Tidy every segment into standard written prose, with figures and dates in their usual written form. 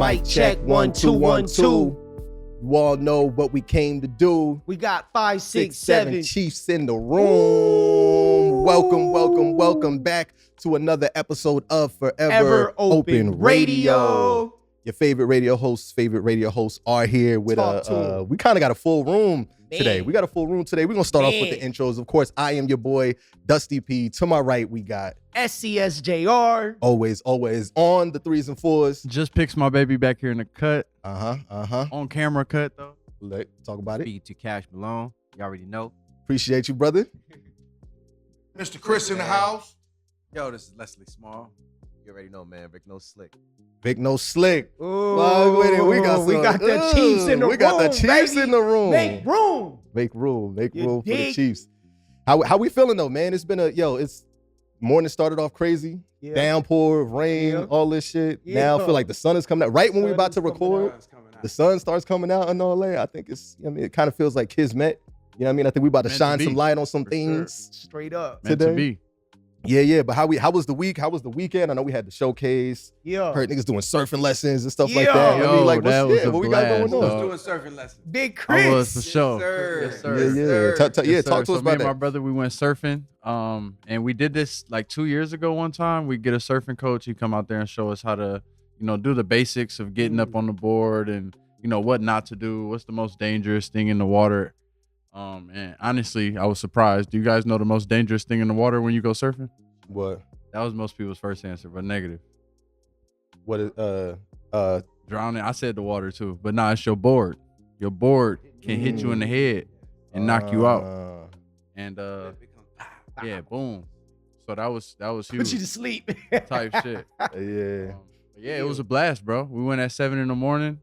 Mic check 1 2 1 2. You all know what we came to do. We got 5 6 7 Chiefs in the room. Welcome back to another episode of Forever Open Radio. Your favorite radio hosts are here with we kind of got a full room today. We're going to start off with the intros. Of course, I am your boy, Dusty P. To my right, we got SCSJR. Always on the 3s and 4s. Just picks my baby back here in the cut. On camera cut, though. Let's talk about it. Speed to Cash Malone. You already know. Appreciate you, brother. Mr. Chris in the house. Yo, this is Leslie Small. You already know, man. Vic No Slick. Vic No Slick. Ooh, we got the Chiefs in the room. We got the Chiefs in the room. Make room. Make room for the Chiefs. How we feeling though, man? It's been it's morning started off crazy. Yeah. Downpour, rain, all this shit. Yeah. Now I feel like the sun is coming out. Right when we're about to record, the sun starts coming out in LA. I think it kind of feels like Kismet. You know what I mean? I think we about to shine some light on some things. Sure. Straight up. Today. Meant to be. Yeah. But how was the week? How was the weekend? I know we had the showcase. Yeah. Heard niggas doing surfing lessons and stuff like that. Yo, I mean, like, that was a what we got going on? I was doing surfing lessons. Big Chris. I was for sure. Yes, sir. Yeah. Talk to So us me about and that. my brother, we went surfing. And we did this like 2 years ago one time. We get a surfing coach. He come out there and show us how to, do the basics of getting up on the board and, what not to do. What's the most dangerous thing in the water? And honestly, I was surprised. Do you guys know the most dangerous thing in the water when you go surfing? What? That was most people's first answer, but negative. What is Drowning. I said the water too, but nah, it's your board. Your board can hit you in the head and knock you out. And yeah, boom. So that was huge. Put you to sleep. Type shit. Yeah. It was a blast, bro. We went at 7 a.m.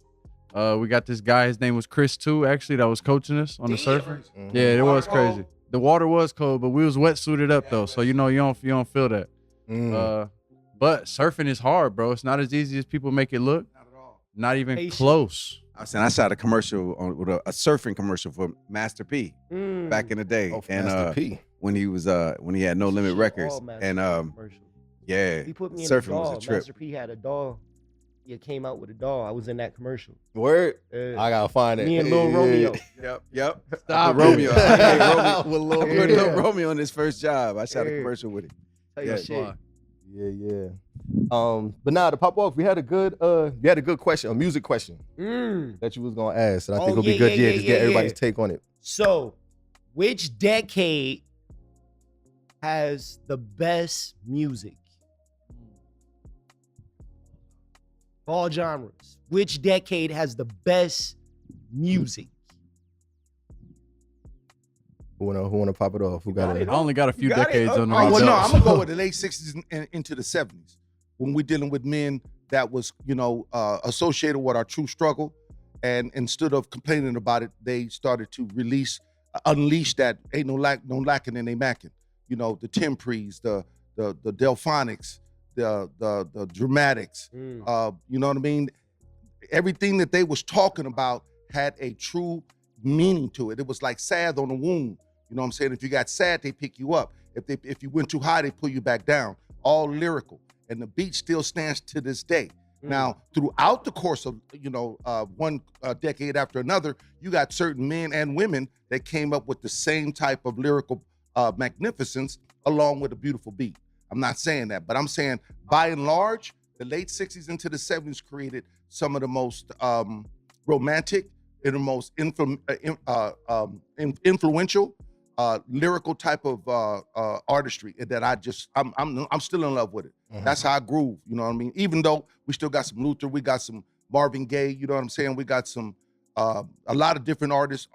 We got this guy. His name was Chris too. Actually, that was coaching us on the surfing. Mm-hmm. Yeah, it was crazy. The water was cold, but we was wetsuited up though, so you don't feel that. But surfing is hard, bro. It's not as easy as people make it look. Not at all. Not even close. I shot a commercial with a surfing commercial for Master P back in the day. And Master P. When he had No Limit Records. And yeah, He put me in surfing a doll. was a trip. Master P had a doll. He came out with a doll. I was in that commercial. Word? I gotta find it. Me and Lil Romeo. Yep. Stop Romeo. I With Lil put Lil Romeo on his first job. I shot a commercial with him. Tell you shit. Yeah. But nah, to pop off, we had a good question, a music question that you was gonna ask. And I think it'll be good. Just get everybody's take on it. So, which decade has the best music? All genres. Which decade has the best music? Who wanna pop it off? Who got it? I only got a few got it? decades under Oh, my well, belt. no, I'm gonna go with the late '60s and into the '70s when we're dealing with men that was, associated with our true struggle, and instead of complaining about it, they started to unleash that ain't no lacking in they macking. The Temprees, the Delphonics, the Dramatics. You know what I mean? Everything that they was talking about had a true meaning to it. It was like salve on the wound. You know what I'm saying? If you got sad, they pick you up. If you went too high, they pull you back down. All lyrical. And the beat still stands to this day. Now, throughout the course of, one decade after another, you got certain men and women that came up with the same type of lyrical magnificence along with a beautiful beat. I'm not saying that, but I'm saying by and large, the late 60s into the 70s created some of the most romantic and the most influential lyrical type of artistry that I'm still in love with it. That's how I groove, you know what I mean? Even though we still got some Luther, we got some Marvin Gaye, you know what I'm saying? We got some a lot of different artists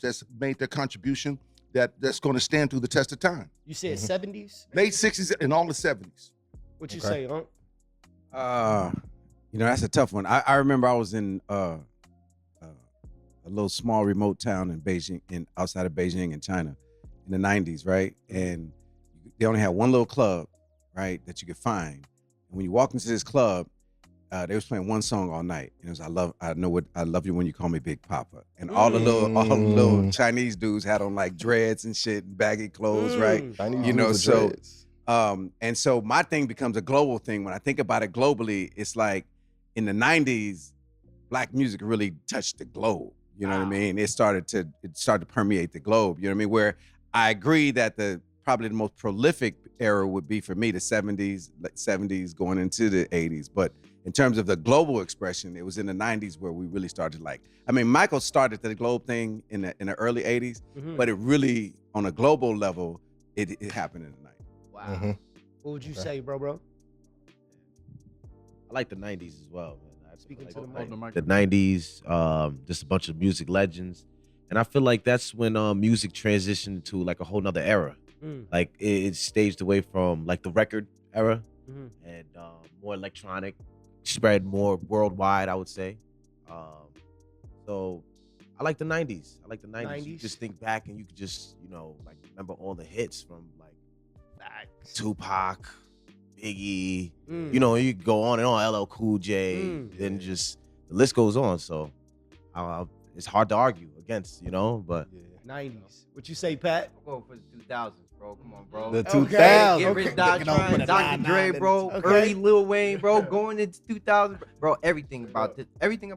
that's made their contribution that's going to stand through the test of time. You said 70s? Late 60s and all the 70s. What you say, Unc? That's a tough one. I remember I was in a little small remote town in Beijing, outside of Beijing in China in the 90s, right? And they only had one little club, right, that you could find. And when you walk into this club, they was playing one song all night, and it was I love you when you call me Big Papa. And all the little Chinese dudes had on like dreads and shit, baggy clothes, right? Chinese and so my thing becomes a global thing. When I think about it globally, it's like in the 90s, black music really touched the globe. You know what I mean? It started to permeate the globe. You know what I mean? Where I agree that probably the most prolific era would be for me the 70s going into the 80s. But in terms of the global expression, it was in the 90s where we really started Michael started the globe thing in the early 80s, but it really, on a global level, it happened in the 90s. Wow. What would you say, bro? I like the 90s as well, man. Speaking like to the mic. the 90s, just a bunch of music legends. And I feel like that's when music transitioned to like a whole nother era. Like it staged away from like the record era and more electronic, spread more worldwide, I would say. So I like the 90s. I like the 90s. You just think back and you could just, like remember all the hits from like Tupac, Biggie, you could go on and on, LL Cool J, then just the list goes on. So it's hard to argue against, but 90s. What you say, Pat? I'll go for the 2000s, bro. Come on, bro. The Okay. 2000s. Get Rich Doctrine, Dr. Dre, bro. Okay. Early Lil Wayne, bro. Going into 2000, bro. Everything about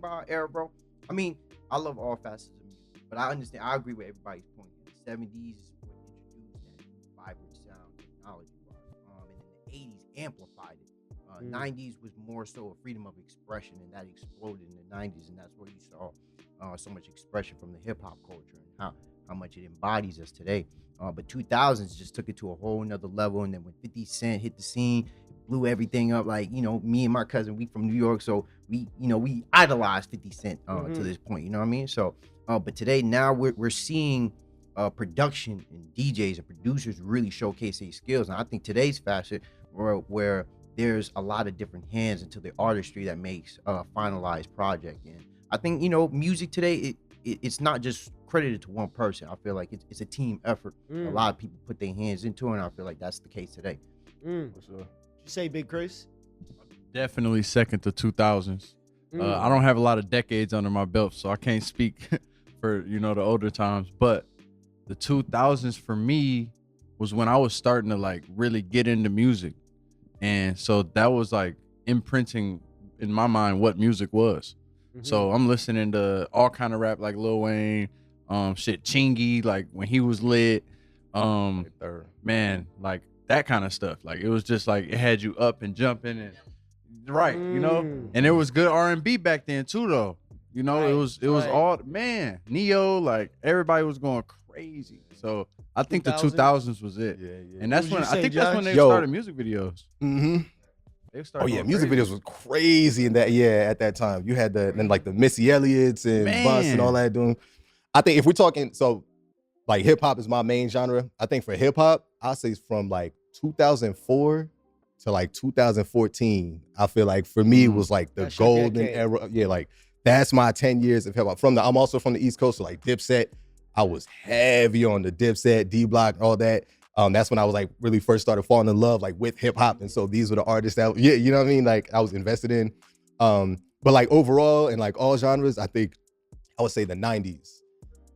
our era, bro. I mean, I love all facets of music, but I understand. I agree with everybody's point. The 70s is what introduced that vibrant sound technology-wise, and then the 80s amplified it. 90s was more so a freedom of expression, and that exploded in the 90s, and that's where you saw so much expression from the hip hop culture and how much it embodies us today. But 2000s just took it to a whole nother level, and then when 50 Cent hit the scene, blew everything up. Like, me and my cousin, we from New York, so we idolized 50 Cent to this point. You know what I mean? So, but today now we're seeing production and DJs and producers really showcase their skills, and I think today's fashion where there's a lot of different hands into the artistry that makes a finalized project. And I think music today it's not just credited to one person. I feel like it's a team effort. A lot of people put their hands into it, and I feel like that's the case today. For sure. You say, Big Chris? Definitely second to 2000s. I don't have a lot of decades under my belt, so I can't speak for the older times. But the 2000s for me was when I was starting to like really get into music, and so that was like imprinting in my mind what music was. So I'm listening to all kind of rap like Lil Wayne, Chingy, like when he was lit, man, like that kind of stuff. Like it was just like it had you up and jumping and and it was good R&B back then too, though. It was all Neo, like everybody was going crazy. So I think the 2000s was it. Yeah. And that's when that's when they started music videos. Oh yeah, music videos was crazy in that. Yeah, at that time you had the Missy Elliott's and Bus and all that doing. I think if we're talking, so like hip hop is my main genre. I think for hip hop, I'll say from like 2004 to like 2014. I feel like for me it was like the golden era. Yeah, like that's my 10 years of hip hop. I'm also from the East Coast, so like Dipset. I was heavy on the Dipset, D Block, all that. That's when I was like really first started falling in love like with hip hop, and so these were the artists that you know what I mean, like I was invested in. But like overall in like all genres, I think I would say the 90s.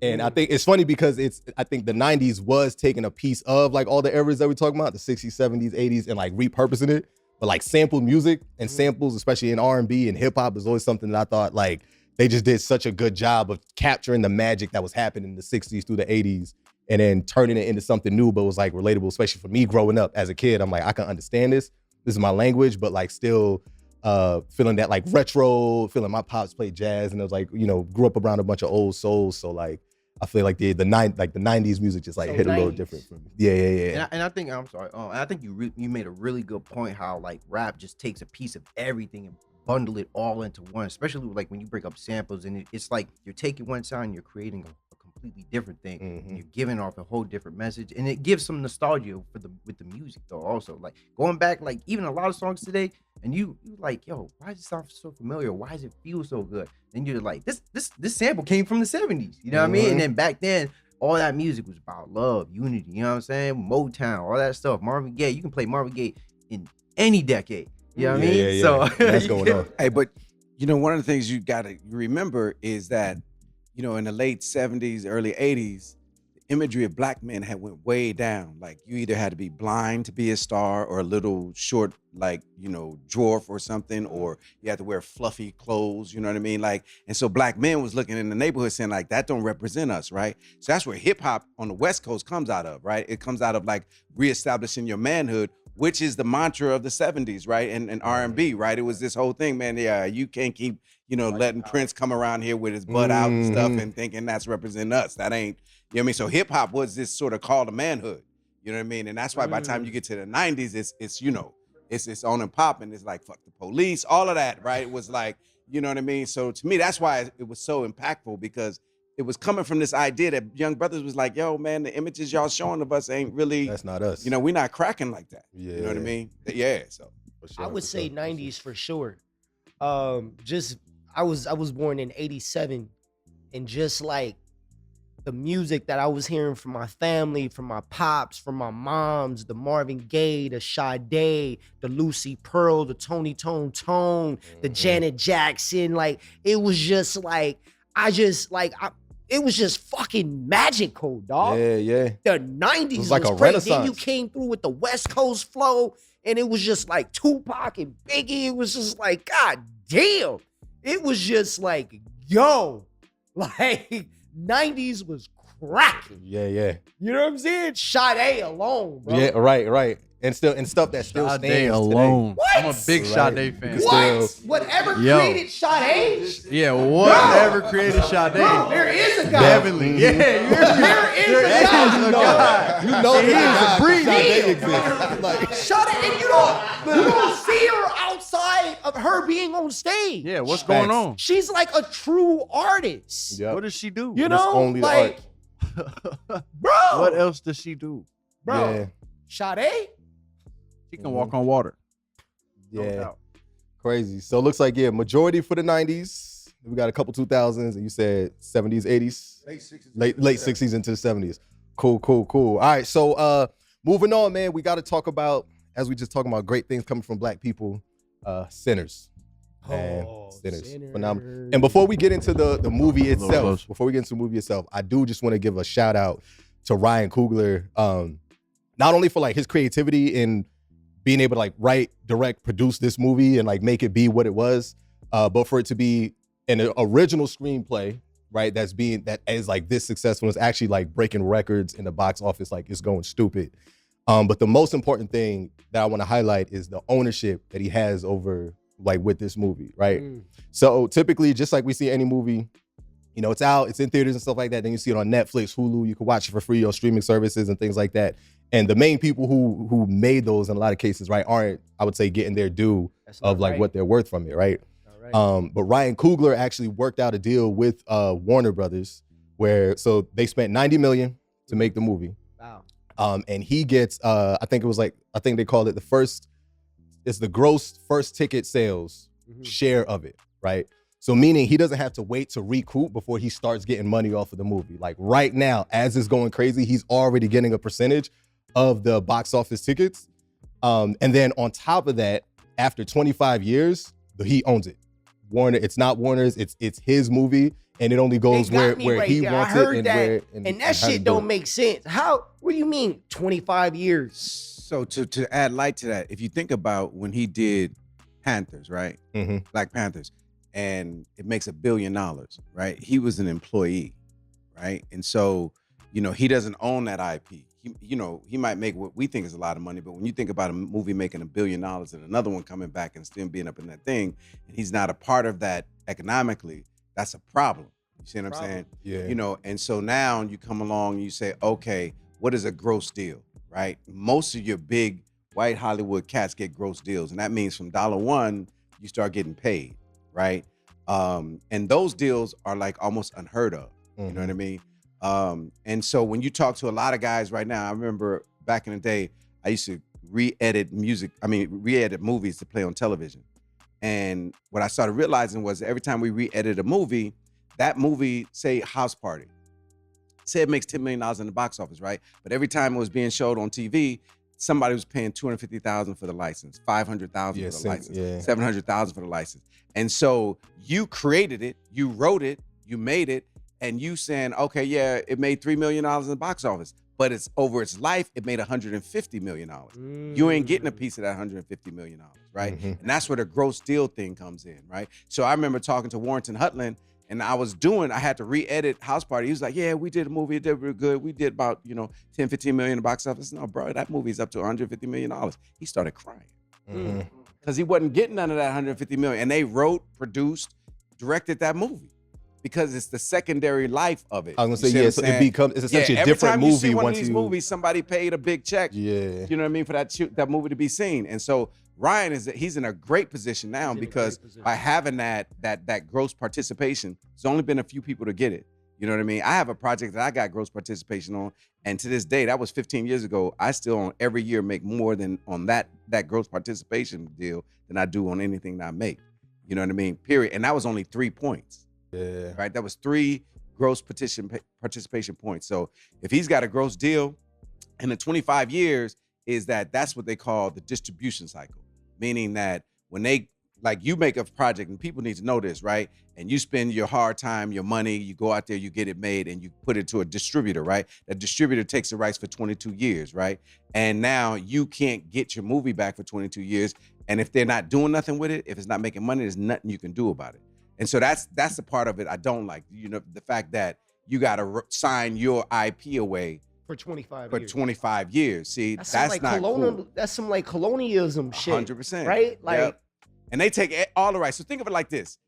And I think it's funny because I think the 90s was taking a piece of like all the eras that we're talking about, the 60s, 70s, 80s, and like repurposing it. But like sample music and samples, especially in R&B and hip hop, is always something that I thought like they just did such a good job of capturing the magic that was happening in the 60s through the 80s. And then turning it into something new, but was like relatable, especially for me growing up as a kid. I'm like, I can understand this. This is my language, but like still feeling that like retro, feeling my pops played jazz, and it was like, grew up around a bunch of old souls. So like, I feel like the 90s music just like hit a little different for me. Yeah. And I think I'm sorry. I think you made a really good point how like rap just takes a piece of everything and bundle it all into one. Especially like when you break up samples and it's like you're taking one sound and you're creating a completely different thing. And you're giving off a whole different message, and it gives some nostalgia with the music though. Also, like going back, like even a lot of songs today, and you like, yo, why does it sound so familiar? Why does it feel so good? And you're like, this sample came from the 70s. You know what I mean? And then back then, all that music was about love, unity. You know what I'm saying? Motown, all that stuff. Marvin Gaye. You can play Marvin Gaye in any decade. You know what I mean? Yeah. So That's going on. Hey, but one of the things you gotta remember is that in the late 70s, early 80s, imagery of black men had went way down. Like you either had to be blind to be a star or a little short, like, dwarf or something, or you had to wear fluffy clothes, you know what I mean? Like, and so black men was looking in the neighborhood saying like, that don't represent us, right? So that's where hip hop on the West Coast comes out of, right? It comes out of like reestablishing your manhood, which is the mantra of the 70s, right? And R&B, right? It was this whole thing, man. Yeah, you can't keep, letting Prince come around here with his butt out and stuff and thinking that's representing us. That ain't, you know what I mean? So hip hop was this sort of call to manhood, you know what I mean? And that's why by the time you get to the 90s, it's its on and popping. It's like, fuck the police, all of that, right? It was like, you know what I mean? So to me, that's why it was so impactful, because it was coming from this idea that young brothers was like, yo, man, the images y'all showing of us ain't really, That's not us. we're not cracking like that. Yeah. You know what I mean? Yeah. So I would say 90s for sure. I was born in 87, and just like the music that I was hearing from my family, from my pops, from my moms, the Marvin Gaye, the Sade, the Lucy Pearl, the Tony Tone, the Janet Jackson, like it was just like it was just fucking magical, dog. Yeah. The 90s was like a crazy. Then renaissance. you came through with the West Coast flow, and it was just like Tupac and Biggie. It was just like, God damn. It was just like, yo, like 90s was cracking. Yeah. You know what I'm saying? Sade alone, bro. Yeah, right. And stuff that still Sade stands alone. What? I'm a big Right. Sade fan. What? Whatever Yo. created Sade? Yeah, whatever created Sade. Bro, there is a guy. Definitely. Yeah, There is a guy. a guy. You know He is a breed. Sade exists. Like, Sade, and you don't see her outside of her being on stage. Yeah, what's going Facts. on? She's like a true artist. yep. What does she do? You It's know, only the like, bro. What else does she do? Bro, Yeah. Sade? She can walk on water. No Yeah. doubt. Crazy. So it looks like, majority for the 90s. We got a couple 2000s, and you said 70s, 80s? Late 60s into the 70s. Cool. All right, so moving on, man. We got to talk about, as we just talking about great things coming from black people, sinners. Man, sinners. Phenomenal. And before we get into the movie itself, I do just want to give a shout out to Ryan Coogler, not only for like his creativity in being able to like write, direct, produce this movie and like make it be what it was, but for it to be an original screenplay, right? That is like this successful. It's actually like breaking records in the box office, like it's going stupid. But the most important thing that I want to highlight is the ownership that he has over like with this movie, right? So typically, just like we see any movie, it's out, it's in theaters and stuff like that. Then you see it on Netflix, Hulu, you can watch it for free on streaming services and things like that. And the main people who made those in a lot of cases, right, aren't, I would say, getting their due of like what they're worth from it, right? But Ryan Coogler actually worked out a deal with Warner Brothers so they spent $90 million to make the movie. Wow. And he gets, I think they called it it's the gross first ticket sales share of it, right? So meaning he doesn't have to wait to recoup before he starts getting money off of the movie. Like right now, as it's going crazy, he's already getting a percentage of the box office tickets. And then on top of that, after 25 years, he owns it. Warner, it's not Warner's, it's his movie, and it only goes where he wants it. And that shit don't make sense. What do you mean 25 years? So to add light to that, if you think about when he did Panthers, right? Black Panthers, and it makes $1 billion, right? He was an employee, right? And so, he doesn't own that IP. He might make what we think is a lot of money, but when you think about a movie making $1 billion and another one coming back and still being up in that thing, and he's not a part of that economically, that's a problem. You see what I'm saying? Yeah. And so now you come along and you say, okay, what is a gross deal, right? Most of your big white Hollywood cats get gross deals, and that means from $1 you start getting paid, right? And those deals are like almost unheard of. You know what I mean? And so when you talk to a lot of guys right now, I remember back in the day, I used to re-edit movies to play on television. And what I started realizing was every time we re-edit a movie, that movie, say House Party, say it makes $10 million in the box office, right? But every time it was being showed on TV, somebody was paying $250,000 for the license, $500,000 for the license, $700,000 for the license. And so you created it, you wrote it, you made it, and you saying, okay, yeah, it made $3 million in the box office, but it's over its life, it made $150 million. You ain't getting a piece of that $150 million, right? And that's where the gross deal thing comes in, right? So I remember talking to Warrington Hutland, and I had to re-edit House Party. He was like, yeah, we did a movie, it did real good. We did about, 10, 15 million in the box office. No, bro, that movie's up to $150 million. He started crying. Because he wasn't getting none of that $150 million. And they wrote, produced, directed that movie. Because it's the secondary life of it. I was gonna say, so it's essentially a different movie. Every time you see one of once these movies, somebody paid a big check. Yeah. You know what I mean? For that movie to be seen. And so Ryan he's in a great position now because by having that gross participation, there's only been a few people to get it. You know what I mean? I have a project that I got gross participation on, and to this day, that was 15 years ago. I still every year make more than on that gross participation deal than I do on anything that I make. You know what I mean? Period. And that was only 3 points. Yeah. Right. That was 3 gross participation points. So if he's got a gross deal, and the 25 years that's what they call the distribution cycle, meaning that when you make a project, and people need to know this, right? And you spend your hard time, your money, you go out there, you get it made, and you put it to a distributor, right? That distributor takes the rights for 22 years, right? And now you can't get your movie back for 22 years. And if they're not doing nothing with it, if it's not making money, there's nothing you can do about it. And so that's the part of it I don't like. The fact that you got to sign your IP away for 25 years. 25 years. See, that's like not cool. That's some like colonialism shit. 100%. Right? Like, yep. And they take all the rights. So think of it like this.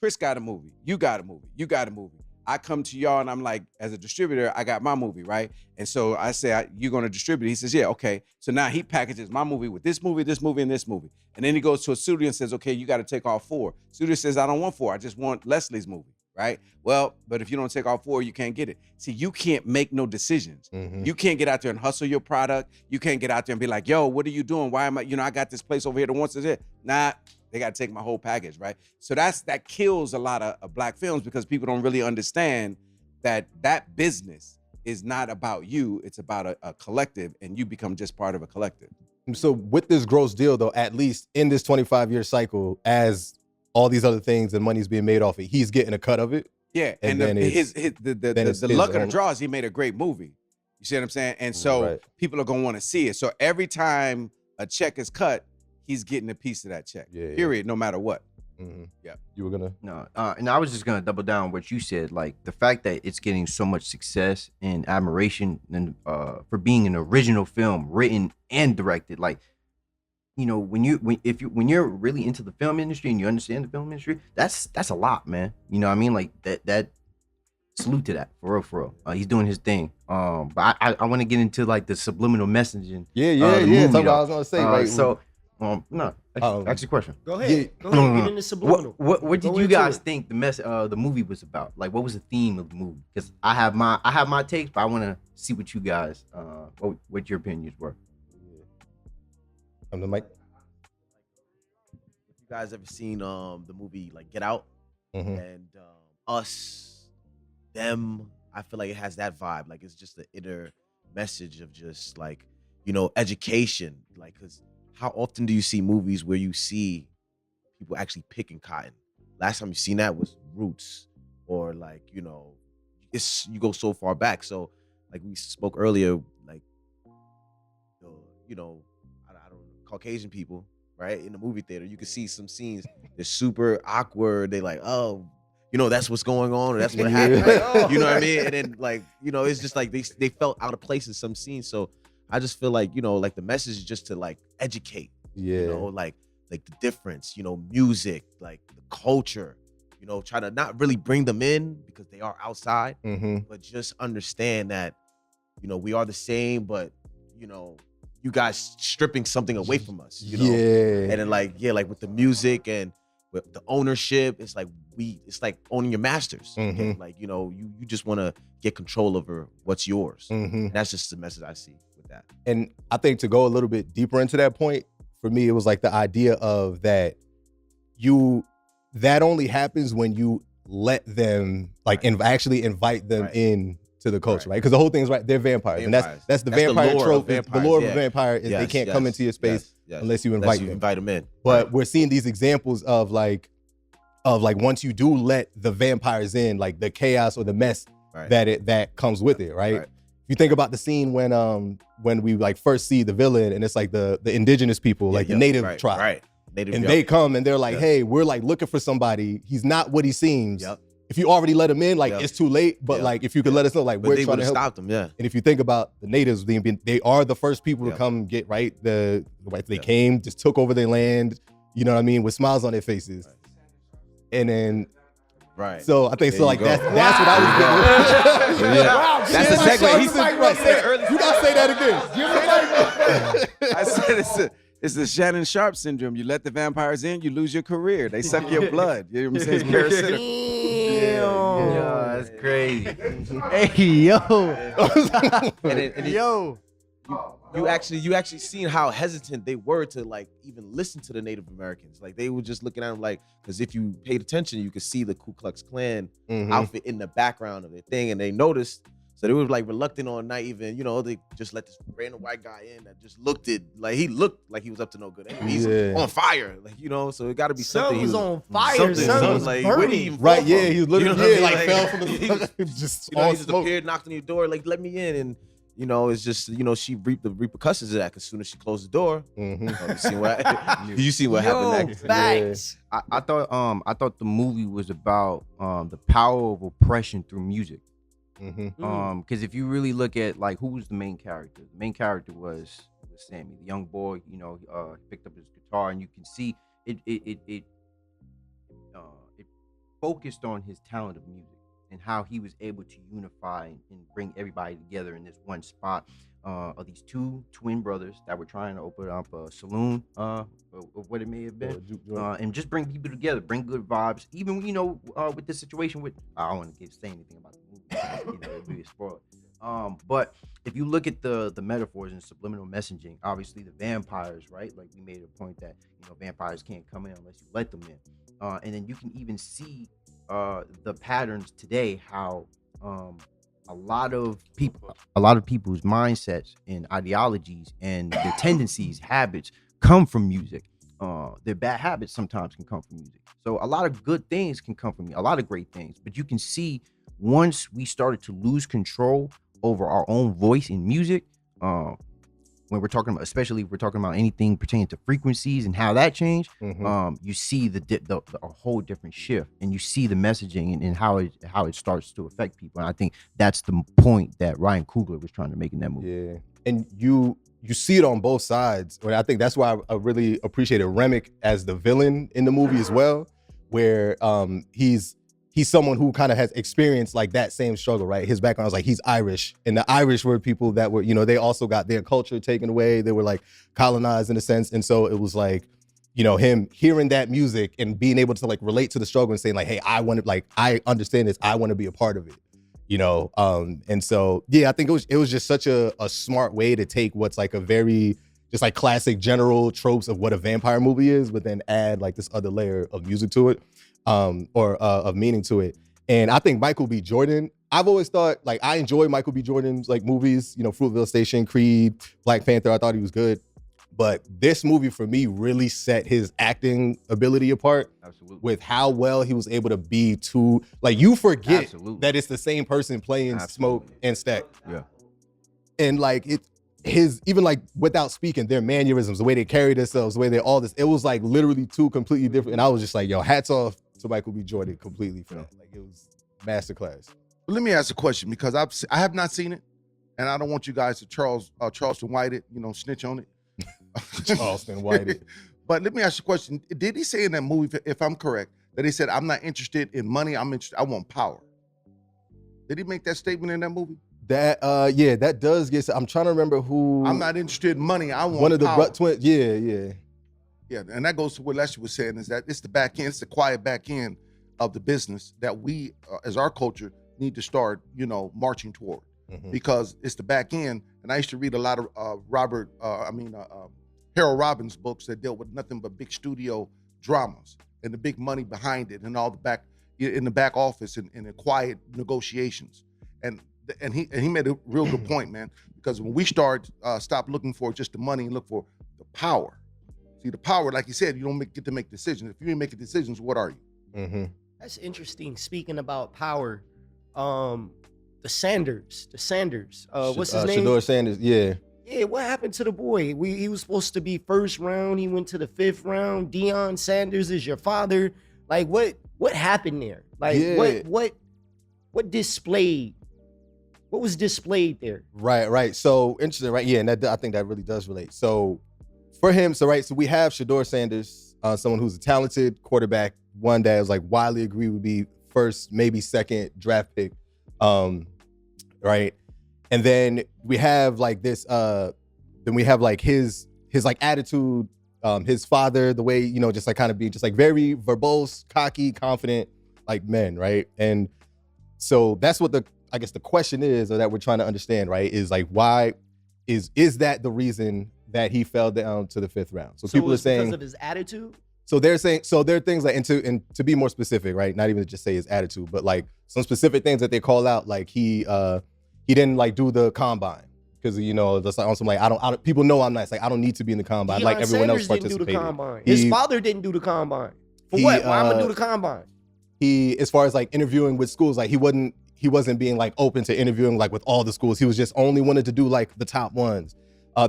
Chris got a movie. You got a movie. You got a movie. I come to y'all and I'm like, as a distributor, I got my movie, right? And so I say, you're going to distribute. He says, yeah, okay. So now he packages my movie with this movie, this movie, and this movie. And then he goes to a studio and says, okay, you got to take all 4. Studio says, I don't want 4. I just want Leslie's movie, right? Well, but if you don't take all 4, you can't get it. See, you can't make no decisions. You can't get out there and hustle your product. You can't get out there and be like, yo, what are you doing? Why am I, I got this place over here that wants it. Nah. They got to take my whole package, right? So that kills a lot of black films because people don't really understand that business is not about you. It's about a collective, and you become just part of a collective. So with this gross deal, though, at least in this 25-year cycle, as all these other things and money's being made off it, he's getting a cut of it. Yeah, and the luck of the draw is he made a great movie. You see what I'm saying? And so people are going to want to see it. So every time a check is cut, he's getting a piece of that check. Yeah, period. No matter what. Yeah. You were gonna and I was just gonna double down on what you said. Like the fact that it's getting so much success and admiration and for being an original film written and directed. Like, when you're really into the film industry and you understand the film industry, that's a lot, man. You know what I mean? Like that salute to that, for real. He's doing his thing. But I want to get into like the subliminal messaging. Yeah. That's what I was gonna say. Right. No. Ask your question. Go ahead. Get into subliminal. What did you guys think the movie was about? Like, what was the theme of the movie? Because I have my takes, but I want to see what you guys, what your opinions were. I'm the mic. You guys ever seen the movie like Get Out? And Us, Them? I feel like it has that vibe. Like it's just the inner message of just like education. Like because. How often do you see movies where you see people actually picking cotton? Last time you seen that was Roots, or like, you go so far back. So like we spoke earlier, like, I don't know, Caucasian people, right? In the movie theater, you can see some scenes, they're super awkward. They like, oh, that's what's going on, or that's what happened. Like, you know what I mean? And then like, it's just like they felt out of place in some scenes. So I just feel like, like the message is just to like educate, like the difference, music, like the culture, try to not really bring them in because they are outside, but just understand that, we are the same, but, you guys stripping something away from us, And then like with the music and with the ownership, it's like owning your masters. Okay? Like, you just want to get control over what's yours. That's just the message I see. That. And I think to go a little bit deeper into that point, for me, it was like the idea of that that only happens when you let them actually invite them in to the culture, right? Because the whole thing is they're vampires. And that's the vampire trope. The lore of a vampire is they can't come into your space unless you invite them. Invite them in. But we're seeing these examples of like of like once you do let the vampires in, like the chaos or the mess that comes with it, right? If you think about the scene when we like first see the villain and it's like the indigenous people, like the native tribe. Right. Native, and they come and they're like, hey, we're like looking for somebody. He's not what he seems. If you already let him in, like it's too late. But like if you could let us know, like but we're they trying to help. Stop them, And if you think about the natives, they are the first people to come get they came, just took over their land. You know what I mean, with smiles on their faces. And then. Right. So I think that's what I was getting. Wow, that's the segue. He's you not say that again. I said it's the Shannon Sharpe syndrome. You let the vampires in, you lose your career. They suck your blood. You know what I'm saying? It's parasitic. Yo, that's crazy. Hey, yo. You actually seen how hesitant they were to like even listen to the Native Americans. Like they were just looking at them like, because if you paid attention, you could see the Ku Klux Klan outfit in the background of the thing, and they noticed. So they were like reluctant on not even, they just let this random white guy in that just looked like he was up to no good. Anyway, he's on fire, so it got to be something. He was on fire. Something was like burning. Right? Yeah, he was literally like fell from the just he just appeared, knocked on your door, like let me in, and it's just she reaped the repercussions of that. As soon as she closed the door, you see what happened next. Facts. Yeah. I thought the movie was about the power of oppression through music. Because if you really look at like who was the main character, was Sammy, the young boy. He picked up his guitar, and you can see it focused on his talent of music and how he was able to unify and bring everybody together in this one spot. Of these two twin brothers that were trying to open up a saloon, of what it may have been, and just bring people together, bring good vibes. Even with this situation with, I don't want to say anything about the movie, it'd be a spoiler. But if you look at the metaphors and subliminal messaging, obviously the vampires, right? Like we made a point that vampires can't come in unless you let them in, and then you can even see the patterns today, how a lot of people's mindsets and ideologies and their tendencies, habits come from music. Their bad habits sometimes can come from music. So a lot of good things can come from a lot of great things. But you can see once we started to lose control over our own voice in music, when we're talking about, especially if we're talking about anything pertaining to frequencies and how that changed, you see a whole different shift, and you see the messaging and how it starts to affect people. And I think that's the point that Ryan Coogler was trying to make in that movie. Yeah, and you see it on both sides. And I think that's why I really appreciated Remick as the villain in the movie as well, where he's someone who kind of has experienced like that same struggle, right? His background was like he's Irish, and the Irish were people that were, they also got their culture taken away. They were like colonized in a sense. And so it was like, him hearing that music and being able to like relate to the struggle and saying like, hey, I understand this. I want to be a part of it, And so, yeah, I think it was just such a smart way to take what's like a very just like classic general tropes of what a vampire movie is, but then add like this other layer of music to it. Or of meaning to it. And I think Michael B. Jordan, I've always thought, like, I enjoy Michael B. Jordan's like movies, Fruitvale Station, Creed, Black Panther. I thought he was good. But this movie for me really set his acting ability apart. Absolutely. With how well he was able to be you forget that it's the same person playing Smoke and Stack. Yeah. And like even like without speaking, their mannerisms, the way they carry themselves, the way they all this, it was like literally two completely different. And I was just like, yo, hats off to Michael B. Jordan completely for that. Like it was masterclass. But let me ask a question, because I have not seen it, and I don't want you guys to Charleston White it, snitch on it. Charleston White it. But let me ask you a question. Did he say in that movie, if I'm correct, that he said, I'm not interested in money, I want power? Did he make that statement in that movie? That that does get. I'm trying to remember who. I'm not interested in money. I want one of the power. twins. Yeah. And that goes to what Leslie was saying, is that it's the back end, it's the quiet back end of the business that we, as our culture, need to start, marching toward, because it's the back end. And I used to read a lot of Harold Robbins books that dealt with nothing but big studio dramas and the big money behind it and all the back in the back office and the quiet negotiations. And he made a real good point, man, because when we stop looking for just the money and look for the power. See, the power, like you said, you don't get to make decisions. If you ain't making decisions, what are you? Mm-hmm. That's interesting. Speaking about power, the Sanders. What's his name? Shadeur Sanders. Yeah. Yeah, what happened to the boy? He was supposed to be first round. He went to the 5th round. Deion Sanders is your father. Like, what happened there? Like, Yeah. what displayed? What was displayed there? Right. So interesting, right? Yeah, and I think that really does relate. So for him, so we have Shadeur Sanders, someone who's a talented quarterback, one that is like widely agreed would be first, maybe second draft pick. Right. And then we have like this, then we have like his like attitude, his father, the way, just like kind of being just like very verbose, cocky, confident, like men, right? And so that's what I guess the question is, or that we're trying to understand, right? Is like, why is that the reason that he fell down to the 5th round? So people are it's saying because of his attitude. So they're saying, so there are things like, and to be more specific, right? Not even to just say his attitude, but like some specific things that they call out, like he didn't like do the combine because just like on some like I don't people know I'm nice, like I don't need to be in the combine, Deion like everyone else Sanders didn't do the participated. combine. His father didn't do the combine. For what? Why I'm gonna do the combine? He, as far as like interviewing with schools, like he wasn't being like open to interviewing like with all the schools. He was just only wanted to do like the top ones.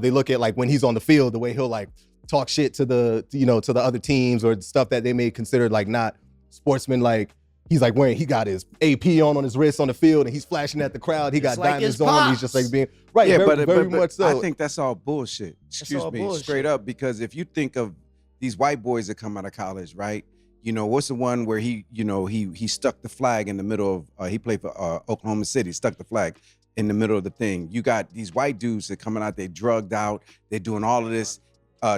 They look at like when he's on the field, the way he'll like talk shit to the to the other teams or stuff that they may consider like not sportsman. Like he's like he got his AP on his wrist on the field and he's flashing at the crowd. He got like diamonds his on. He's just like being right. Yeah, very much so. I think that's all bullshit. Excuse all me, bullshit. straight up. Because if you think of these white boys that come out of college, right? What's the one where he stuck the flag in the middle of, he played for Oklahoma City, stuck the flag in the middle of the thing. You got these white dudes that coming out, they drugged out, they're doing all of this,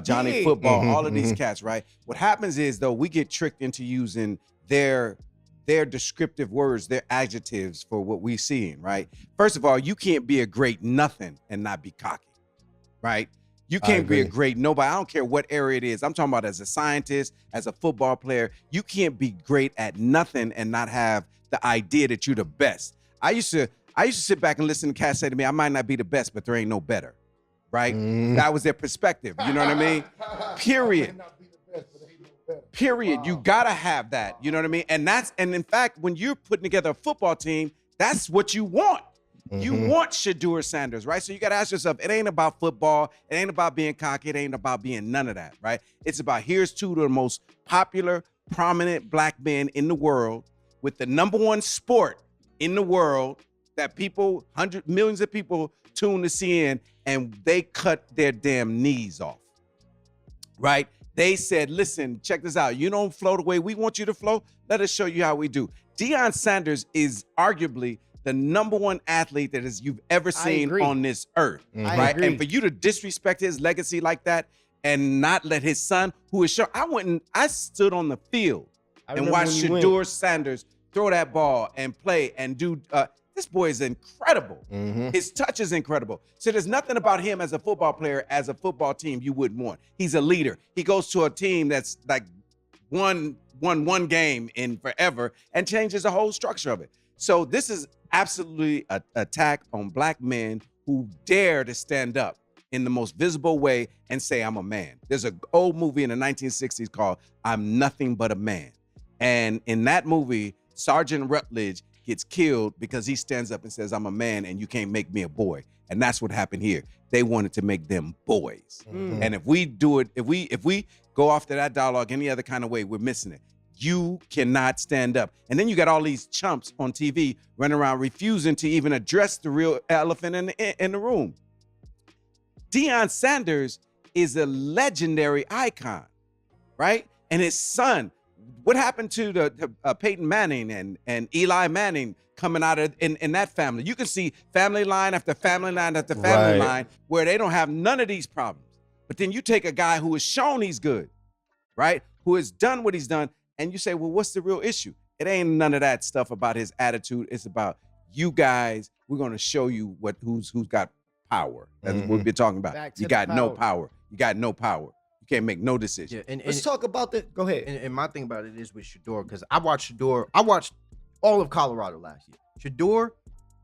Johnny Football, all of these cats, right? What happens is, though, we get tricked into using their descriptive words, their adjectives for what we're seeing, right? First of all, you can't be a great nothing and not be cocky, right? You can't be a great nobody. I don't care what area it is. I'm talking about as a scientist, as a football player. You can't be great at nothing and not have the idea that you're the best. I used to sit back and listen to cats say to me, I might not be the best, but there ain't no better, right? That was their perspective. You know what I mean? Period. You gotta have that. You know what I mean? And in fact, when you're putting together a football team, that's what you want. You want Shadeur Sanders, right? So you got to ask yourself, it ain't about football. It ain't about being cocky. It ain't about being none of that, right? It's about here's two of the most popular, prominent black men in the world with the #1 sport in the world that people, millions of people tune to see in, and they cut their damn knees off, right? They said, listen, check this out. You don't flow the way we want you to flow. Let us show you how we do. Deion Sanders is arguably the #1 athlete that you've ever seen on this earth, right? And for you to disrespect his legacy like that and not let his son, who is sure, I stood on the field and watched Shadeur Sanders throw that ball and play and do. This boy is incredible. His touch is incredible. So there's nothing about him as a football player, as a football team you wouldn't want. He's a leader. He goes to a team that's like won one game in forever and changes the whole structure of it. So this is absolutely an attack on black men who dare to stand up in the most visible way and say, I'm a man. There's an old movie in the 1960s called I'm Nothing But a Man. And in that movie, Sergeant Rutledge gets killed because he stands up and says, I'm a man and you can't make me a boy. And that's what happened here. They wanted to make them boys. And if we do it, if we go off to that dialogue any other kind of way, we're missing it. You cannot stand up. And then you got all these chumps on TV running around refusing to even address the real elephant in the room. Deion Sanders is a legendary icon, right? And his son, what happened to the Peyton Manning and Eli Manning coming out of in that family? You can see family line after family line after family line where they don't have none of these problems. But then you take a guy who has shown he's good, right? Who has done what he's done. And you say, well, what's the real issue? It ain't none of that stuff about his attitude. It's about you guys. We're going to show you who's got power. That's what we've been talking about. You got no power. You got no power. You can't make no decision. Yeah, and Let's talk about the. Go ahead. And my thing about it is with Shadeur, because I watched all of Colorado last year. Shadeur,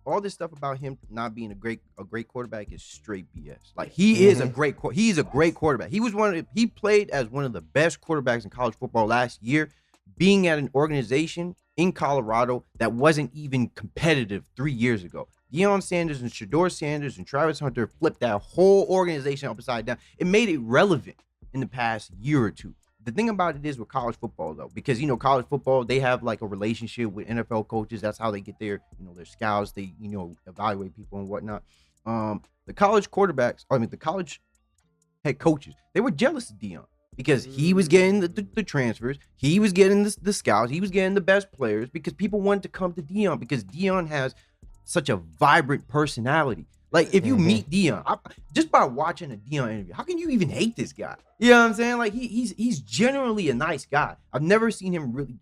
all this stuff about him not being a great quarterback is straight BS. Like he's a great quarterback. He played as one of the best quarterbacks in college football last year. being at an organization in Colorado that wasn't even competitive 3 years ago. Deion Sanders and Shadeur Sanders and Travis Hunter flipped that whole organization upside down. It made it relevant in the past year or two. The thing about it is with college football, though, because, college football, they have like a relationship with NFL coaches. That's how they get their scouts. They, evaluate people and whatnot. The college quarterbacks, the college head coaches, they were jealous of Deion because he was getting the transfers. He was getting the scouts. He was getting the best players because people wanted to come to Deion because Deion has such a vibrant personality. Like, if you meet Deion, just by watching a Deion interview, how can you even hate this guy? You know what I'm saying? Like, he's generally a nice guy. I've never seen him really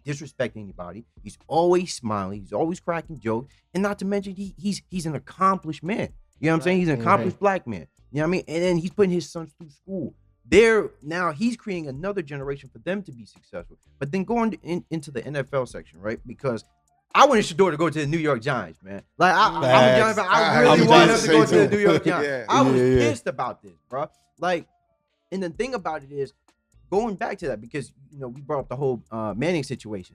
disrespect anybody. He's always smiling. He's always cracking jokes. And not to mention, he's an accomplished man. You know what I'm saying? He's an accomplished black man. You know what I mean? And then he's putting his sons through school. Now he's creating another generation for them to be successful. But then going into the NFL section, right? Because I wanted Shadeur to go to the New York Giants, man. Like, I'm a Giants fan. I really wanted him to go to the New York Giants. Yeah. I was pissed about this, bro. Like, and the thing about it is, going back to that, because, we brought up the whole Manning situation.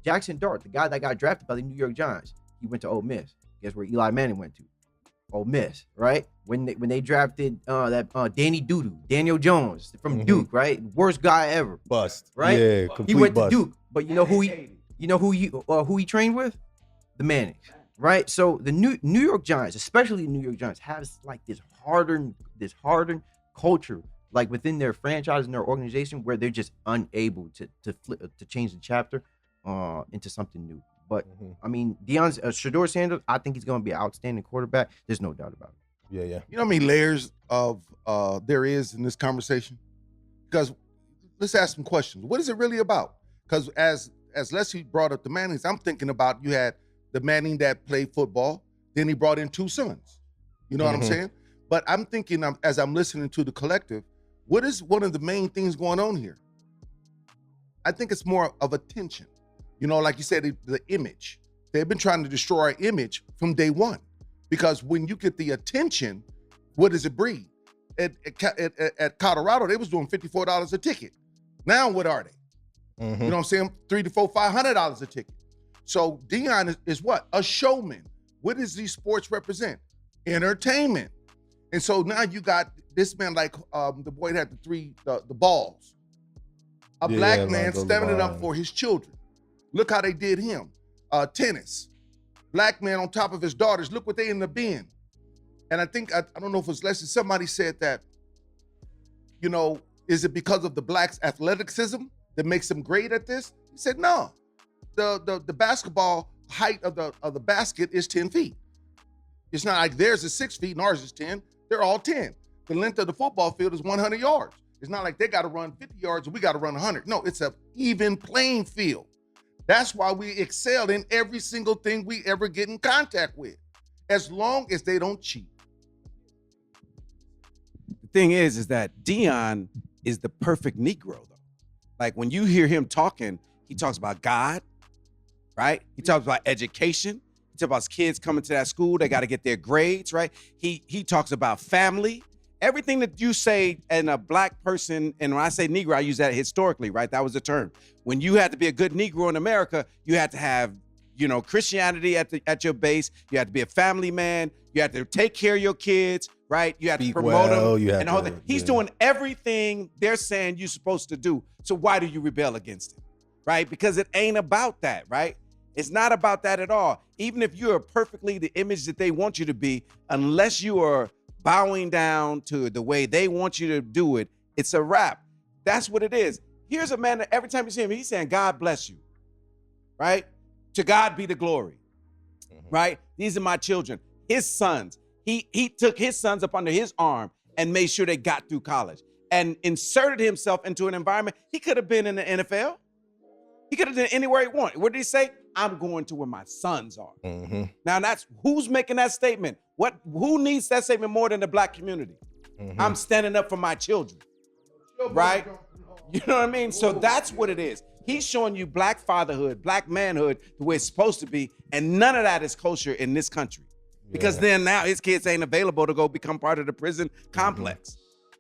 Jackson Dart, the guy that got drafted by the New York Giants, he went to Ole Miss. Guess where Eli Manning went to? Ole Miss, right? When they drafted Daniel Jones from Duke, right? Worst guy ever. Bust. Right? Yeah, He went bust. to Duke, but who he trained with? The Mannings, right? So the New York Giants, especially the New York Giants, have like this hardened culture, like within their franchise and their organization, where they're just unable to change the chapter into something new. But I mean, Shadeur Sanders, I think he's going to be an outstanding quarterback. There's no doubt about it. Yeah. You know how many layers of there is in this conversation? Because let's ask some questions. What is it really about? Because as Leslie brought up the Mannings, I'm thinking about you had the Manning that played football, then he brought in two sons. You know what I'm saying? But I'm thinking, as I'm listening to the collective, what is one of the main things going on here? I think it's more of attention. Like you said, the image. They've been trying to destroy our image from day one. Because when you get the attention, what does it breed? At Colorado, they was doing $54 a ticket. Now what are they? You know what I'm saying? $300 to $500 a ticket. So Deion is what? A showman. What does these sports represent? Entertainment. And so now you got this man like the boy that had the balls. A black man stepping it up for his children. Look how they did him. Tennis. Black man on top of his daughters. Look what they end up being. And I think, I don't know if it was Leslie, somebody said that, is it because of the blacks' athleticism that makes them great at this? He said, no. The basketball height of the basket is 10 feet. It's not like theirs is 6 feet and ours is 10. They're all 10. The length of the football field is 100 yards. It's not like they got to run 50 yards and we got to run 100. No, it's an even playing field. That's why we excel in every single thing we ever get in contact with, as long as they don't cheat. The thing is that Deion is the perfect Negro, though. Like, when you hear him talking, he talks about God, right? He talks about education. He talks about his kids coming to that school. They got to get their grades, right? He talks about family. Everything that you say in a black person, and when I say Negro, I use that historically, right? That was the term. When you had to be a good Negro in America, you had to have, Christianity at your base. You had to be a family man. You had to take care of your kids, right? You had to promote them. And the whole thing. He's doing everything they're saying you're supposed to do. So why do you rebel against it, right? Because it ain't about that, right? It's not about that at all. Even if you are perfectly the image that they want you to be, unless you are bowing down to the way they want you to do it, it's a wrap. That's what it is. Here's a man that every time you see him, he's saying, God bless you, right? To God be the glory, right? These are my children, his sons. He took his sons up under his arm and made sure they got through college and inserted himself into an environment. He could have been in the NFL. He could have been anywhere he wanted. What did he say? I'm going to where my sons are. Now that's who's making that statement. Who needs that statement more than the black community? I'm standing up for my children, right? You know what I mean? So that's what it is. He's showing you black fatherhood, black manhood, the way it's supposed to be, and none of that is kosher in this country. Because then now his kids ain't available to go become part of the prison complex.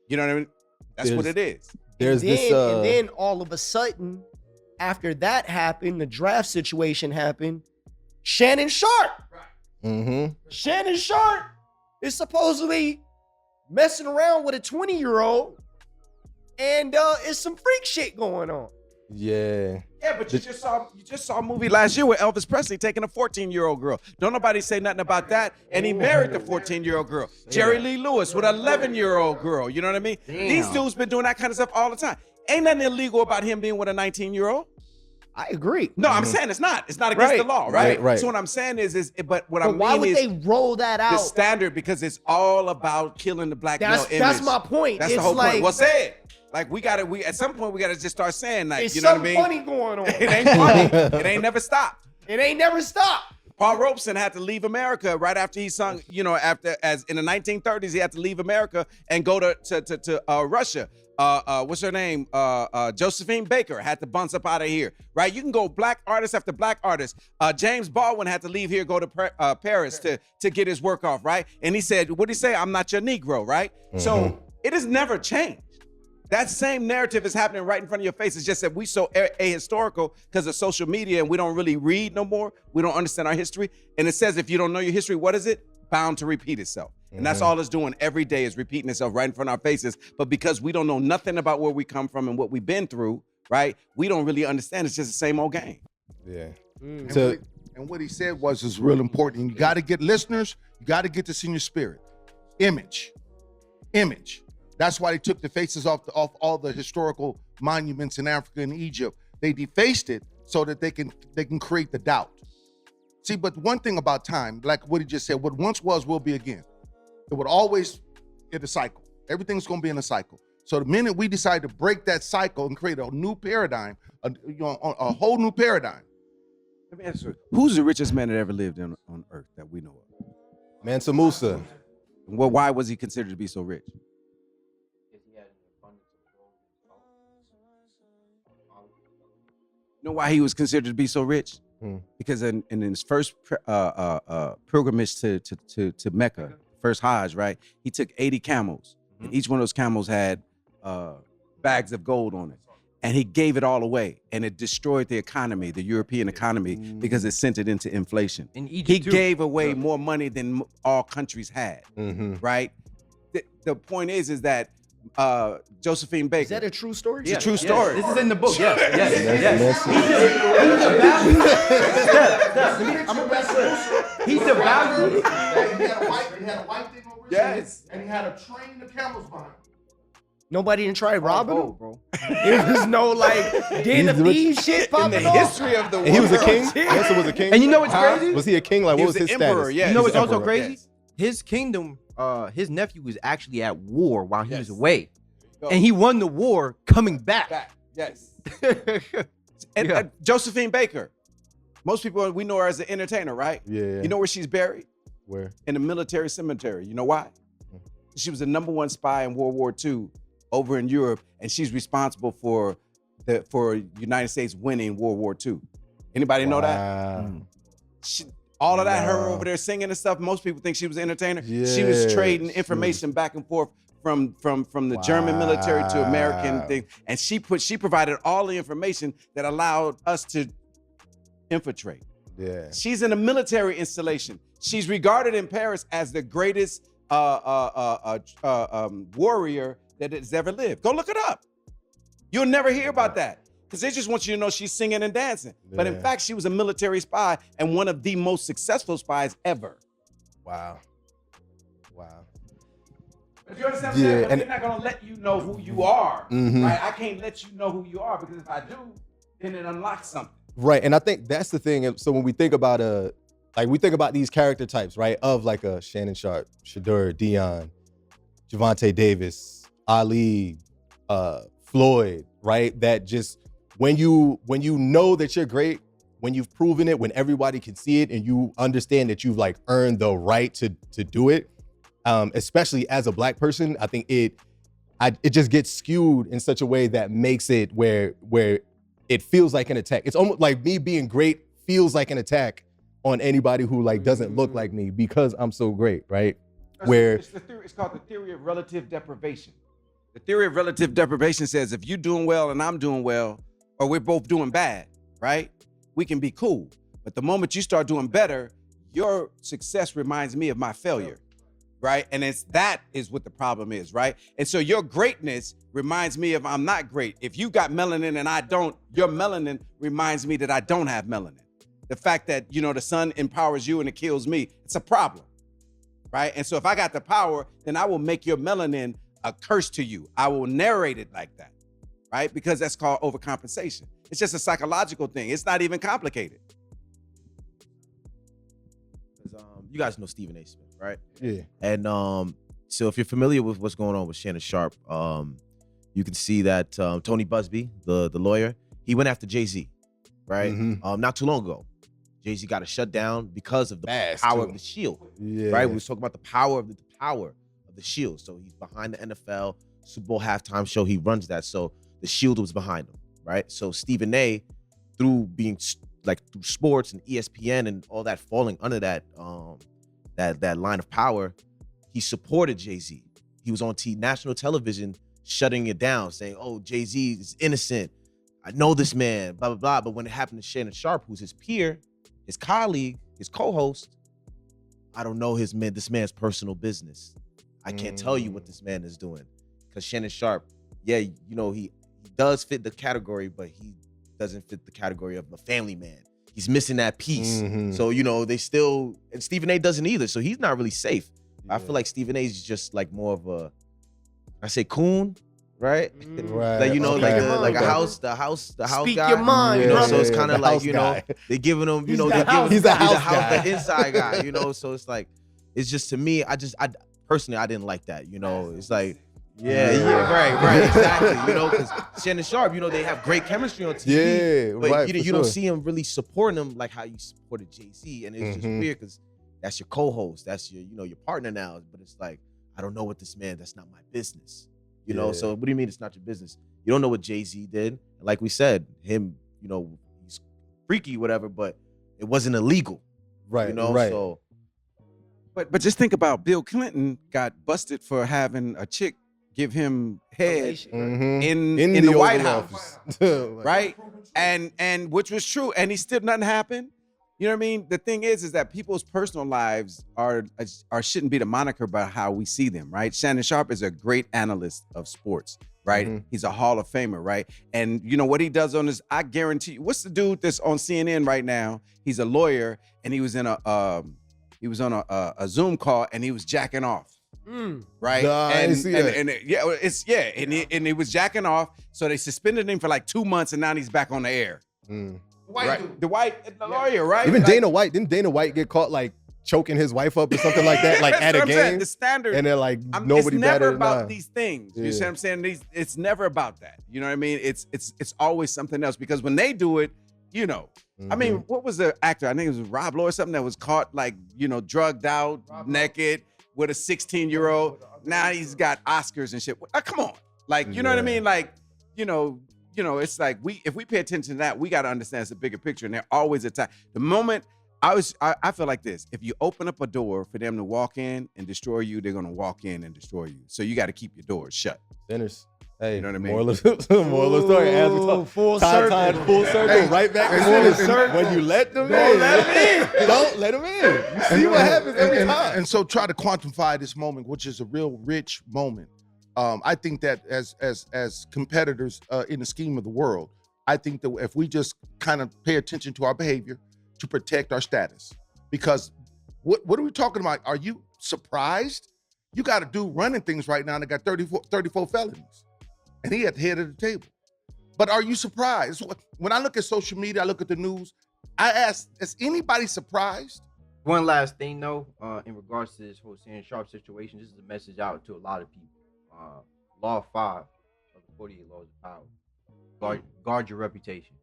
You know what I mean? That's what it is. And then all of a sudden, after that happened, the draft situation happened, Shannon Sharpe. Mm-hmm. Shannon Sharpe is supposedly messing around with a 20-year-old, and it's some freak shit going on. Yeah. Yeah, but you just saw a movie last year with Elvis Presley taking a 14-year-old girl. Don't nobody say nothing about that. And he married the 14-year-old girl. Jerry Lee Lewis with an 11-year-old girl. You know what I mean? Damn. These dudes been doing that kind of stuff all the time. Ain't nothing illegal about him being with a 19-year-old. I agree. No, I'm saying it's not. It's not against the law, right? Right. So what I'm saying is, but what I But mean why would is they roll that the out? standard, because it's all about killing the black male image. That's my point. That's It's the whole like, point. Well, say it. Like we at some point we gotta just start saying, like, it's you know what I something mean? funny going on. It ain't funny. It ain't never stopped. It ain't never stopped. Paul Robeson had to leave America right after he sung, as in the 1930s, he had to leave America and go to Russia. What's her name? Josephine Baker had to bounce up out of here, right? You can go black artist after black artist. James Baldwin had to leave here, go to Paris to get his work off, right? And he said, what'd he say? I'm not your Negro, right? So it has never changed. That same narrative is happening right in front of your face. It's just that we so ahistorical because of social media and we don't really read no more. We don't understand our history. And it says if you don't know your history, what is it? Bound to repeat itself. And that's all it's doing every day is repeating itself right in front of our faces. But because we don't know nothing about where we come from and what we've been through, right? We don't really understand. It's just the same old game. Yeah. And what he said is real important. You got to get listeners. You got to get this in your spirit. Image. That's why they took the faces off all the historical monuments in Africa and Egypt. They defaced it so that they can create the doubt. See, but one thing about time, like what he just said, what once was will be again. It would always in a cycle. Everything's going to be in a cycle. So the minute we decide to break that cycle and create a new paradigm, a whole new paradigm. Let me ask you, who's the richest man that ever lived on earth that we know of? Mansa Musa. Well, why was he considered to be so rich? You know why he was considered to be so rich? Because in his first pilgrimage to Mecca, first Hajj, right? He took 80 camels, and each one of those camels had bags of gold on it. And he gave it all away, and it destroyed the economy, the European economy, because it sent it into inflation. In Egypt, He too. gave away more money than all countries had, right? The point is that Josephine Baker. Is that a true story? It's a true story. This is in the book. Yes. He's the value. He had a white thing over his head, Yes. and he had a train of camels behind him. Nobody didn't try robbing him? bro. There was no den of thieves shit In popping the off. history of the world. And he was a king? Mansa was a king? And you know what's crazy? Was he a king? Like, He what was was the his emperor, status? yeah. You know He's what's the also emperor. crazy? Yes. His kingdom, his nephew was actually at war while he was Yes. away. Go. And he won the war coming back. Yes. And Yeah. Josephine Baker. Most people, we know her as an entertainer, right? Yeah. You know where she's buried? Where? In the military cemetery. You know why? She was the #1 spy in World War II over in Europe, and she's responsible for United States winning World War II. Anybody know that? Wow. All of that, her Wow. over there singing and stuff. Most people think she was an entertainer. She Yeah, was trading she information back and forth from the German military to American Wow. thing, and she provided all the information that allowed us to infiltrate. Yeah. She's in a military installation. She's regarded in Paris as the greatest warrior that has ever lived. Go look it up. You'll never hear about that because they just want you to know she's singing and dancing. But in Yeah. fact, she was a military spy and one of the most successful spies ever. Wow. Wow. But you understand what I'm Yeah, saying? But and- they're not gonna let you know who you are, Mhm. right? I can't let you know who you are because if I do, then it unlocks something. Right. And I think that's the thing. And so when we think about we think about these character types, right? Of like a Shannon Sharpe, Shadeur, Dion, Javante Davis, Ali, Floyd, right? That just when you know that you're great, when you've proven it, when everybody can see it, and you understand that you've like earned the right to do it, especially as a Black person, I think it just gets skewed in such a way that makes it where it feels like an attack. It's almost like me being great feels like an attack on anybody who like doesn't look like me because I'm so great, right? Where It's called the theory of relative deprivation. The theory of relative deprivation says if you're doing well and I'm doing well, or we're both doing bad, right? We can be cool. But the moment you start doing better, your success reminds me of my failure, right? And that is what the problem is, right? And so your greatness reminds me of I'm not great. If you got melanin and I don't, your melanin reminds me that I don't have melanin. The fact that, the sun empowers you and it kills me, it's a problem, right? And so if I got the power, then I will make your melanin a curse to you. I will narrate it like that, right? Because that's called overcompensation. It's just a psychological thing. It's not even complicated. You guys know Stephen A. Smith, right? Yeah. And so if you're familiar with what's going on with Shannon Sharpe, you can see that Tony Busby, the lawyer, he went after Jay-Z, right? Not too long ago. Jay-Z got it shut down because of the power of the Shield, right? We was talking about the power of the Shield. So he's behind the NFL Super Bowl halftime show. He runs that. So the Shield was behind him, right? So Stephen A., through being through sports and ESPN and all that falling under that that line of power, he supported Jay-Z. He was on national television shutting it down, saying, "Oh, Jay-Z is innocent. I know this man, blah, blah, blah." But when it happened to Shannon Sharpe, who's his peer, his colleague, his co-host, I don't know this man's personal business. I can't tell you what this man is doing. Because Shannon Sharpe, he does fit the category, but he doesn't fit the category of a family man. He's missing that piece. So, they still, and Stephen A. doesn't either. So he's not really safe. I feel like Stephen A. is just like more of a, I say coon, right? Right. Like the house Speak guy. your mind, brother. So it's kind of like, they giving him, he's the house inside guy, so it's like, it's just, to me, I personally, I didn't like that, it's like, right, exactly, because Shannon Sharpe, they have great chemistry on TV, but you don't see him really supporting him like how you supported Jay-Z, and it's just weird because that's your co-host, that's your your partner now, but it's like, I don't know what this man, that's not my business, so what do you mean it's not your business? You don't know what Jay-Z did, like we said, him, he's freaky, whatever, but it wasn't illegal, right? So. But just think about Bill Clinton got busted for having a chick give him head in the White House, right? And which was true, and he still nothing happened. You know what I mean? The thing is that people's personal lives are shouldn't be the moniker by how we see them, right? Shannon Sharpe is a great analyst of sports, right? He's a Hall of Famer, right? And you know what he does on this, I guarantee you, what's the dude that's on CNN right now? He's a lawyer, and he was on a Zoom call, and he was jacking off. Right, and he was jacking off. So they suspended him for like 2 months, and now he's back on the air. The lawyer, right? Even didn't Dana White get caught like choking his wife up or something like that, like at a game? The standard, and they're like, nobody it's never better about these things. You see what I'm saying? It's never about that. You know what I mean? It's always something else, because when they do it, I mean, what was the actor? I think it was Rob Lowe or something that was caught like, drugged out, naked with a 16-year-old. Now he's got Oscars and shit. Come on. Like, you know what I mean? Like, it's like if we pay attention to that, we got to understand it's a bigger picture. And they're always attacked. The moment I feel like this, if you open up a door for them to walk in and destroy you, they're going to walk in and destroy you. So you got to keep your doors shut. Sinners. Hey, you know what I mean? Moral of the story. As we talk, full circle, right back to sinners. When you let them in, don't let them in. You see what happens every time. And so try to quantify this moment, which is a real rich moment. I think that as competitors in the scheme of the world, I think that if we just kind of pay attention to our behavior to protect our status, because what are we talking about? Are you surprised? You got a dude running things right now that got 34 felonies. And he at the head of the table. But are you surprised? When I look at social media, I look at the news, I ask, is anybody surprised? One last thing, though, in regards to this whole Shannon Sharpe situation, this is a message out to a lot of people. Law 5 of the 48 Laws of Power. Guard your reputation.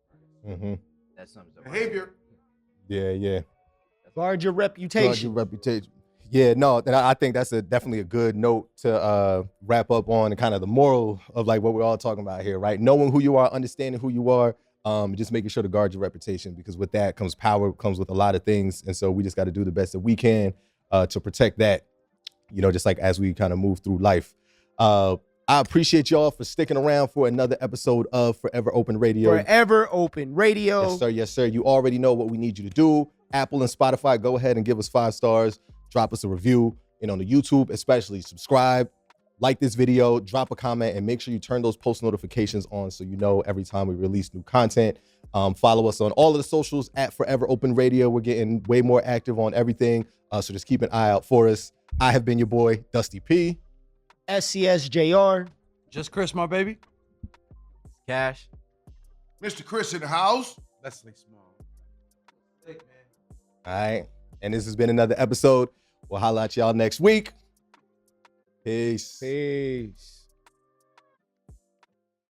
That sums up behavior. Yeah. Guard your reputation. Guard your reputation. Yeah, no, and I think that's definitely a good note to wrap up on, and kind of the moral of like what we're all talking about here, right? Knowing who you are, understanding who you are, just making sure to guard your reputation, because with that comes power, comes with a lot of things. And so we just got to do the best that we can to protect that, just like as we kind of move through life. I appreciate y'all for sticking around for another episode of Forever Open Radio. Forever Open Radio. Yes, sir. Yes, sir. You already know what we need you to do. Apple and Spotify, go ahead and give us 5 stars. Drop us a review. And on the YouTube, especially, subscribe, like this video, drop a comment, and make sure you turn those post notifications on so you know every time we release new content. Follow us on all of the socials at Forever Open Radio. We're getting way more active on everything. So just keep an eye out for us. I have been your boy, Dusty P. SCSJR. Just Chris, my baby. Cash. Mr. Chris in the house. Leslie Small. All right. And this has been another episode. We'll holla at y'all next week. Peace. Peace.